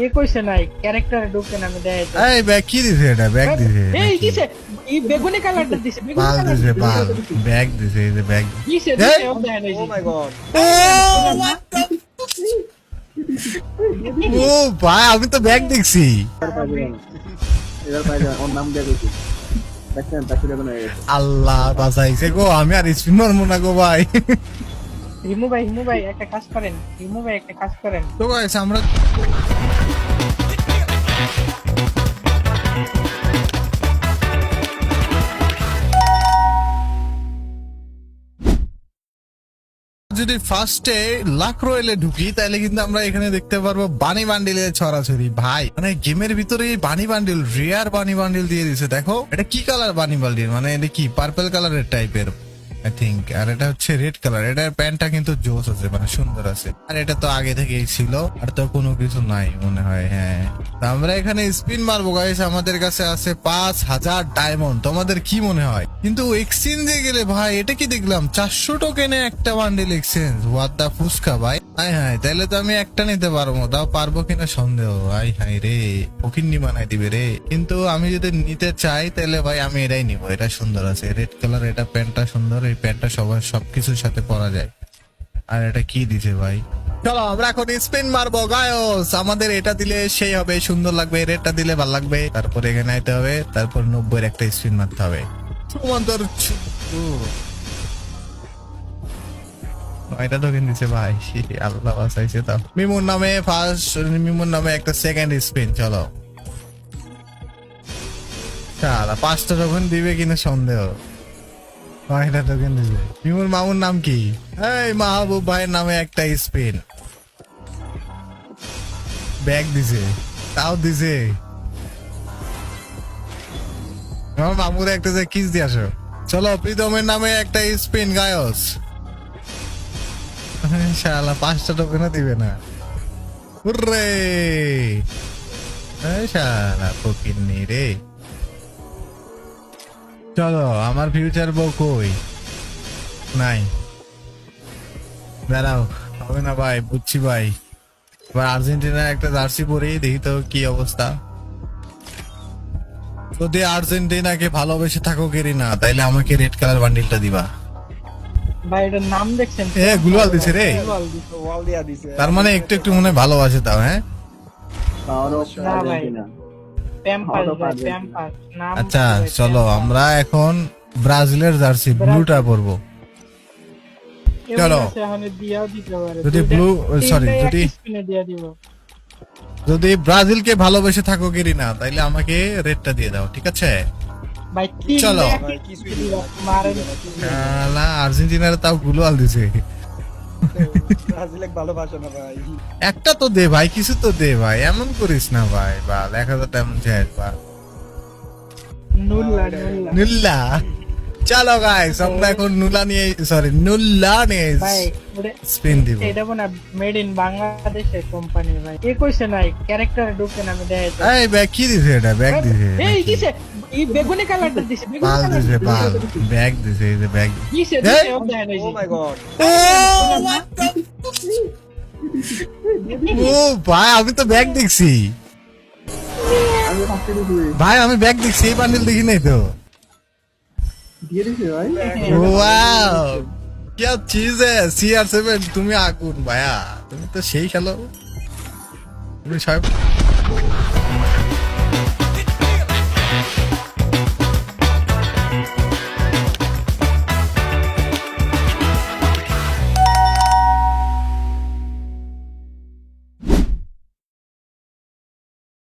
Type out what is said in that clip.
এ কইছে নাই ক্যারেক্টারে ঢুকেন আমি দেখাইতে। এই ব্যাগ কি দিছে? এটা ব্যাগ দিছে এই কিসে এই বেগুনি কালারটা দিছে, বেগুনি বাল কালার দিছে বাল ব্যাগ দিছে এই যে ব্যাগ দিছে এই! দিছে ও দেখাই নাই। ও মাই গড ও ভাই আমি তো ব্যাগ দেখছি। এবার পাই যা ওর নাম দিয়ে কইছি দেখেন তাকে দেখুন হয়ে গেছে আল্লাহ বাঁচাইছে গো, আমি আর স্পিন মারবো না গো ভাই। হিমু ভাই একটা কাজ করেন, হিমু ভাই একটা কাজ করেন। তো গাইস আমরা যদি ফার্স্টে লাখ রয়েলে ঢুকি তাহলে কিন্তু আমরা এখানে দেখতে পারবো বানি বান্ডিলের ছড়াছড়ি। ভাই মানে গেমের ভিতরে এই bunny bundle, rare bunny bundle দিয়ে দিছে। দেখো এটা কি কালার বানি বান্ডিল, মানে এটা কি পার্পল কালারের টাইপের আই থিঙ্ক, আর এটা হচ্ছে রেড কালার। এটার প্যান্টটা কিন্তু জোস আছে, মানে সুন্দর আছে। আর এটা তো আগে থেকেই ছিল, আর তো কোনো কিছু নাই মনে হয়। হ্যাঁ তো আমরা এখানে স্পিন মারবো গাইস, আমাদের কাছে আছে 5,000 ডায়মন্ড। তোমাদের কি মনে হয়? কিন্তু এক্সচেঞ্জে গেলে ভাই এটা কি দেখলাম 400 টোকেনে একটা বান্ডেল এক্সচেঞ্জ। হোয়াট দা ফুসকা ভাই। হাই হাই, তাহলে তো আমি একটা নিতে পারবো, তাও পারবো কিনা সন্দেহ। হাই হাই রে, ফকিন্নি বানাই দিবে রে। কিন্তু আমি যদি নিতে চাই তাহলে ভাই আমি এটাই নিবো, এটা সুন্দর আছে, রেড কালার। এটা প্যান্টটা সুন্দর, এই প্যান্টটা সবার সবকিছুর সাথে পরা যায়। আর এটা কি দিছে ভাই? চলো আমরা এখন স্পিন মারবো গায়স। আমাদের এটা দিলে সেই হবে, সুন্দর লাগবে। রেডটা দিলে ভালো লাগবে। তারপর এখানে আইতে হবে, তারপর 90-এর একটা স্পিন মারতে হবে। তোমাদের এটা তো কিনছে ভাই, আল্লাহ বাঁচাইছে। তাও মিমুর নামে ফার্স্ট, মিমুর নামে একটা সেকেন্ড স্পিন। চলো শালা 5টা যখন দিবে কিনা সন্দেহ। এটা তো কিনছে মিমুর মামুর নাম কি? এই মাহবুব ভাইয়ের নামে একটা স্পিন। ব্যাগ দিছে, তাও দিছে। আমার মামুর একটা যে কিস দিয়ে আসো। চলো প্রীতমের নামে একটা স্পিন গায়স। শালা 5টা টোকেনও দিবে না। হুররে! এই শালা ফকিন্নি রে। চলো আমার ফিউচার বউ কই? নাই, দাঁড়াও, হবে না ভাই, বুঝছি ভাই। এবার আর্জেন্টিনার একটা জার্সি পরেই দেখি তো কি অবস্থা। যদি আর্জেন্টিনাকে ভালোবেসে থাকো কেরি না, তাইলে আমাকে রেড কালার বান্ডিলটা দিবা। ভাই এটার নাম দেখছেন? এ গুলাল দিছে রে, গুলাল দিছে। ওয়াল দিয়া দিছে তার মানে একটু একটু মনে হয় ভালোবাসে। তাও হ্যাঁ তারও না ভাই, আর্জেন্টিনা প্যাম্পাস ভাই, প্যাম্পাস নাম। আচ্ছা ভাই, চলো প্যাম্পাস। আমরা এখন ব্রাজিলের জার্সি ব্লুটা পরবো। এমন চলো। আছে, এখানে দিয়াও দিতে পারে। যদি ব্লু, সরি, যদি স্পিনে দিয়া দিব। যদি ব্রাজিলকে ভালোবেসে থাকো কেরি না, তাইলে আমাকে রেডটা দিয়ে দাও, ঠিক আছে? ভাই কি চলো। ভাই কিছুই মারেন। না আর্জেন্টিনার তাও গুলাল দিছে। ব্রাজিল এক ভালোবাসে না ভাই একটা তো দে ভাই, কিছু তো দে ভাই, এমন করিস না ভাই। বা 1000 ডায়মন্ড চাই বা নুল্লা নুল্লা। চলো গাইস আমরা এখন নুলা নিয়ে, সরি নুল্লা নিয়ে ভাই। স্পিন দিব। এটা মনে মেড ইন বাংলাদেশের কোম্পানি ভাই। এ কইছে নাই ক্যারেক্টারে ঢুকেন আমি দেখাইতে। এই ব্যাগ কি দিছে? এটা ব্যাগ দিছে এই কিসে এই বেগুনি কালারটা দিছে, বেগুনি বাল কালার দিছে বাল ব্যাগ দিছে এই যে ব্যাগ। দিছে এই! ও দেখাই নাই। ও মাই গড ও ভাই আমি তো ব্যাগ দেখছি আমি ফার্স্টে দিছি ভাই, আমি ব্যাগ দেখছি, এই বান্ডিল দেখি নাই তো। দিয়ে দিছে ভাই ওয়াও কি চিজ CR7, তুমি আগুন ভাইয়া, তুমি তো সেই খেলো। তুমি সব